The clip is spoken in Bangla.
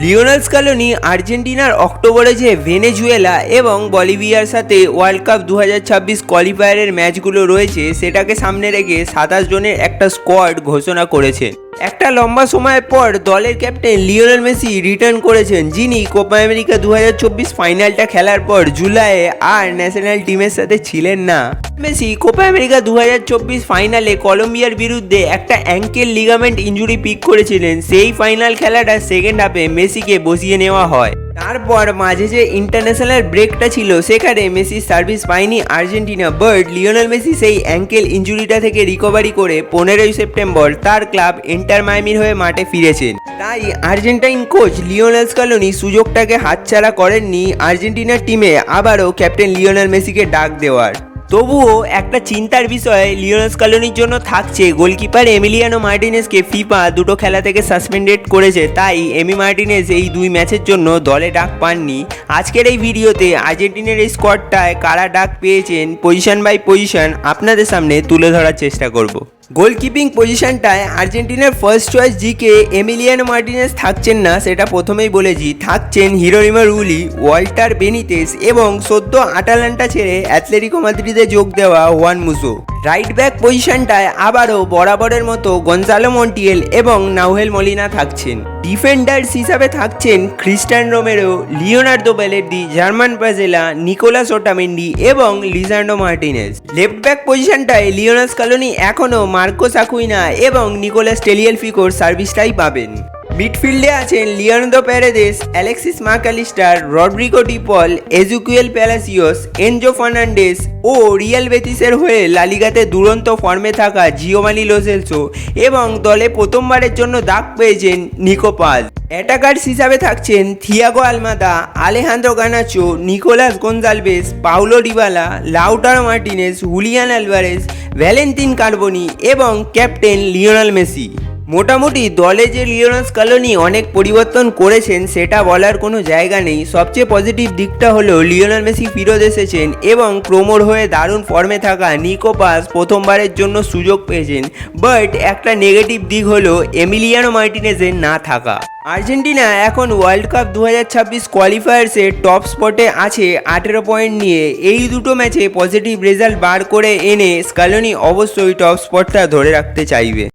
লিওনেল স্কালোনি আর্জেন্টিনার অক্টোবরে যে ভেনেজুয়েলা এবং বলিভিয়ার সাথে ওয়ার্ল্ড কাপ 2026 কোয়ালিফায়ারের ম্যাচগুলো রয়েছে সেটাকে সামনে রেখে 27 জনের একটা স্কোয়াড ঘোষণা করেছেন। একটা লম্বা সময়ের পর দলের ক্যাপ্টেন লিওনেল মেসি রিটার্ন করেছেন, যিনি কোপা আমেরিকা 2024 ফাইনালটা খেলার পর জুলাইয়ে আর ন্যাশনাল টিমের সাথে ছিলেন না। মেসি কোপা আমেরিকা 2024 ফাইনালে কলম্বিয়ার বিরুদ্ধে একটা অ্যাঙ্কেল লিগামেন্ট ইনজুরি পিক করেছিলেন। সেই ফাইনাল খেলাটা সেকেন্ড হাফে মেসিকে বসিয়ে নেওয়া হয়। তারপর মাঝে যে ইন্টারন্যাশনাল ব্রেকটা ছিল সেখানে মেসি সার্ভিস পায়নি আর্জেন্টিনা, বাট লিওনেল মেসি সেই অ্যাঙ্কেল ইনজুরিটা থেকে রিকভারি করে 15ই সেপ্টেম্বর তার ক্লাব ইন্টার মায়ামির হয়ে মাঠে ফিরেছেন। তাই আর্জেন্টাইন কোচ লিওনেল স্কালোনি সুযোগটাকে হাতছাড়া করেননি আর্জেন্টিনার টিমে আবারও ক্যাপ্টেন লিওনেল মেসিকে ডাক দেওয়ার। তবুও একটা চিন্তার বিষয় লিওনেল স্কালোনির জন্য থাকছে, গোলকিপার এমিলিয়ানো মার্টিনেজকে ফিফা দুটো খেলা থেকে সাসপেন্ডেড করেছে, তাই এমি মার্টিনেজ এই 2 ম্যাচের জন্য দলে ডাক পাননি। আজকের এই ভিডিওতে আর্জেন্টিনার এই স্কোয়াডটায় কারা ডাক পেয়েছেন পজিশন বাই পজিশন আপনাদের সামনে তুলে ধরার চেষ্টা করব। গোলকিপিং পজিশনটায় আর্জেন্টিনার first choice GK Emiliano Martinez থাকছেন না, সেটা প্রথমেই বলেছি। থাকছেন হিরোনিমো রুলি, ওয়াল্টার বেনিতেস এবং সদ্য আটালান্টা ছেড়ে অ্যাথলেটিকো মাদ্রিদে যোগ দেওয়া হুয়ান মুসো। রাইট ব্যাক পজিশনটায় আবারও বরাবরের মতো গনজালো মন্টিয়েল এবং নাউহেল মলিনা থাকছেন। ডিফেন্ডার্স হিসাবে থাকছেন Cristian Romero, Leonardo Balerdi, German Pezzella, Nicolas Otamendi এবং লিসান্ড্রো মার্টিনেজ। লেফট ব্যাক পজিশনটায় লিওনেল স্কালোনি এখনও মার্কোস আকুইনা এবং নিকোলাস টেলিয়ালফিকোর সার্ভিসটাই পাবেন। মিডফিল্ডে আছেন Leonardo Paredes, Alexis Mac Allister, Rodrigo De Paul, Exequiel Palacios, Enzo Fernandez ও রিয়াল বেতিসের হয়ে লালিগাতে দুরন্ত ফর্মে থাকা জিওভানি লো সেলসো এবং দলে প্রথমবারের জন্য ডাক পেয়েছেন নিকো পাজ। অ্যাটাকার্স হিসাবে থাকছেন Thiago Almada, Alejandro Garnacho, Nicolas Gonzalez, Paulo Dybala, Lautaro Martinez, Julian Alvarez, Valentin Carboni এবং ক্যাপ্টেন লিওনেল মেসি। মোটামুটি দলে যে লিওনেল স্কালোনি অনেক পরিবর্তন করেছেন সেটা বলার কোনো জায়গা নেই। সবচেয়ে পজিটিভ দিকটা হলো লিওনেল মেসি ফিরত এসেছেন এবং ক্রোমোর হয়ে দারুণ ফর্মে থাকা নিকো পাজ প্রথমবারের জন্য সুযোগ পেয়েছেন, বাট একটা নেগেটিভ দিক হলো এমিলিয়ানো মার্টিনেজের না থাকা। আর্জেন্টিনা এখন ওয়ার্ল্ড কাপ 2026 কোয়ালিফায়ার্সের টপ স্পটে আছে 18 পয়েন্ট নিয়ে। এই দুটো ম্যাচে পজিটিভ রেজাল্ট বার করে এনে স্কালোনি অবশ্যই টপ স্পটটা ধরে রাখতে চাইবে।